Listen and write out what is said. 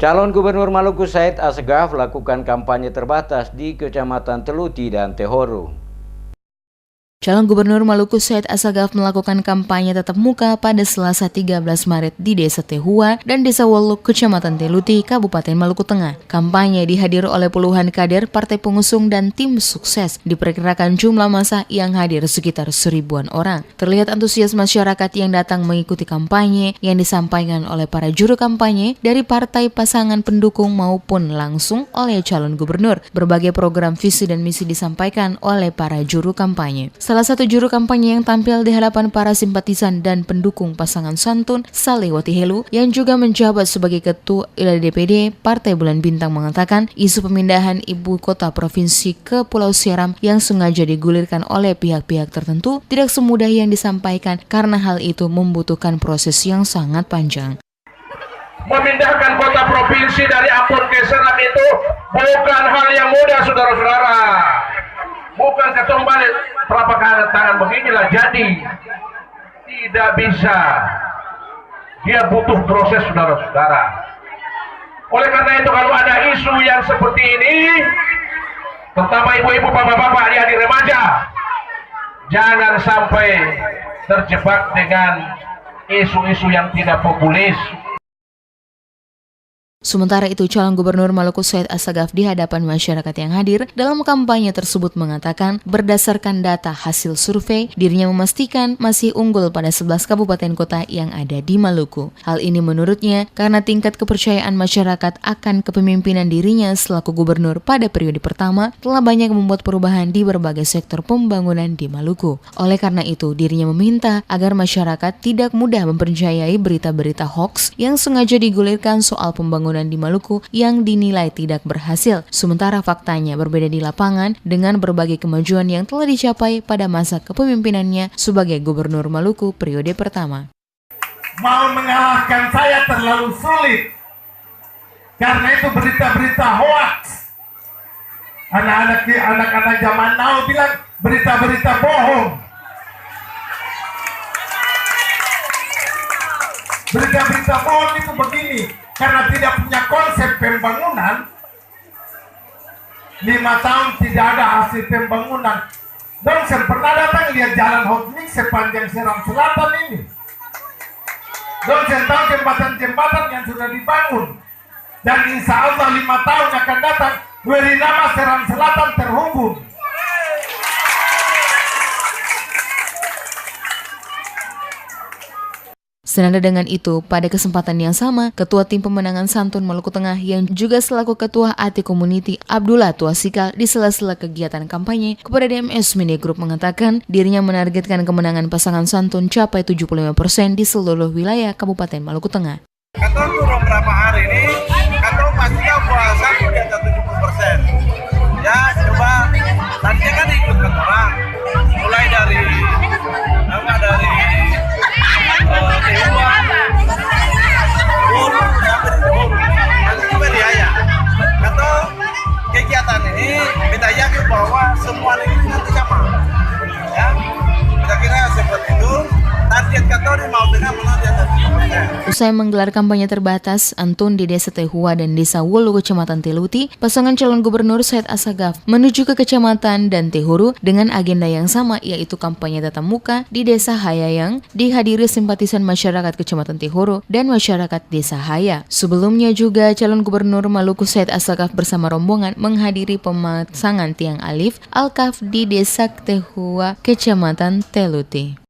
Calon Gubernur Maluku Said Asgaf lakukan kampanye terbatas di Kecamatan Teluti dan Tehoro. Calon Gubernur Maluku Said Asgaf melakukan kampanye tatap muka pada Selasa 13 Maret di Desa Tehua dan Desa Woluk, Kecamatan Teluti, Kabupaten Maluku Tengah. Kampanye dihadiri oleh puluhan kader partai pengusung dan tim sukses. Diperkirakan jumlah massa yang hadir sekitar 1000-an orang. Terlihat antusias masyarakat yang datang mengikuti kampanye yang disampaikan oleh para juru kampanye dari partai pasangan pendukung maupun langsung oleh calon gubernur. Berbagai program visi dan misi disampaikan oleh para juru kampanye. Salah satu juru kampanye yang tampil di hadapan para simpatisan dan pendukung pasangan santun, Saleh Watihelu, yang juga menjabat sebagai Ketua DPD Partai Bulan Bintang, mengatakan isu pemindahan ibu kota provinsi ke Pulau Seram yang sengaja digulirkan oleh pihak-pihak tertentu tidak semudah yang disampaikan karena hal itu membutuhkan proses yang sangat panjang. Memindahkan kota provinsi dari Ambon ke Seram itu bukan hal yang mudah, saudara-saudara. Bukan ketum balik telapak tangan beginilah jadi. Tidak bisa. Dia butuh proses, saudara-saudara. Oleh karena itu kalau ada isu yang seperti ini, terutama ibu-ibu, bapak-bapak, adik-adik remaja, jangan sampai terjebak dengan isu-isu yang tidak populis. Sementara itu, calon gubernur Maluku Said Asgaf di hadapan masyarakat yang hadir dalam kampanye tersebut mengatakan berdasarkan data hasil survei, dirinya memastikan masih unggul pada 11 kabupaten kota yang ada di Maluku. Hal ini menurutnya karena tingkat kepercayaan masyarakat akan kepemimpinan dirinya selaku gubernur pada periode pertama telah banyak membuat perubahan di berbagai sektor pembangunan di Maluku. Oleh karena itu, dirinya meminta agar masyarakat tidak mudah mempercayai berita-berita hoax yang sengaja digulirkan soal pembangunan di Maluku yang dinilai tidak berhasil, sementara faktanya berbeda di lapangan dengan berbagai kemajuan yang telah dicapai pada masa kepemimpinannya sebagai Gubernur Maluku periode pertama. Mau mengalahkan saya terlalu sulit, karena itu berita-berita hoax. Anak-anak zaman now bilang berita-berita bohong. Berita-berita bohong itu begini, karena tidak punya konsep pembangunan, 5 tahun tidak ada hasil pembangunan. Dan saya pernah datang lihat jalan Hotmix sepanjang Seram Selatan ini. Dan saya tahu jembatan-jembatan yang sudah dibangun. Dan insya Allah 5 tahun akan datang, Wirinama Seram Selatan terhubung. Senada dengan itu, pada kesempatan yang sama, Ketua Tim Pemenangan Santun Maluku Tengah yang juga selaku Ketua AT Community Abdullah Tuasikal di sela-sela kegiatan kampanye kepada DMS Media Group mengatakan dirinya menargetkan kemenangan pasangan santun capai 75% di seluruh wilayah Kabupaten Maluku Tengah. Kata turun berapa hari ini, kata pastinya puasa di atas 70%. Ya coba, tadinya kan ikut orang, mulai dari kegiatan ini kita yakin bahwa semua ini nanti sama, ya kita kira seperti itu. Target Katori mau dengan menang di atas 70%. Usai menggelar kampanye terbatas Antun di Desa Tehua dan Desa Wolu, Kecamatan Teluti, pasangan calon gubernur Said Asgaf menuju ke Kecamatan dan Tehuru dengan agenda yang sama, yaitu kampanye tatap muka di Desa Haya yang dihadiri simpatisan masyarakat Kecamatan Tehuru dan masyarakat Desa Haya. Sebelumnya juga calon gubernur Maluku Said Asgaf bersama rombongan menghadiri pemasangan tiang alif Al-Kaf di Desa Tehua, Kecamatan Teluti.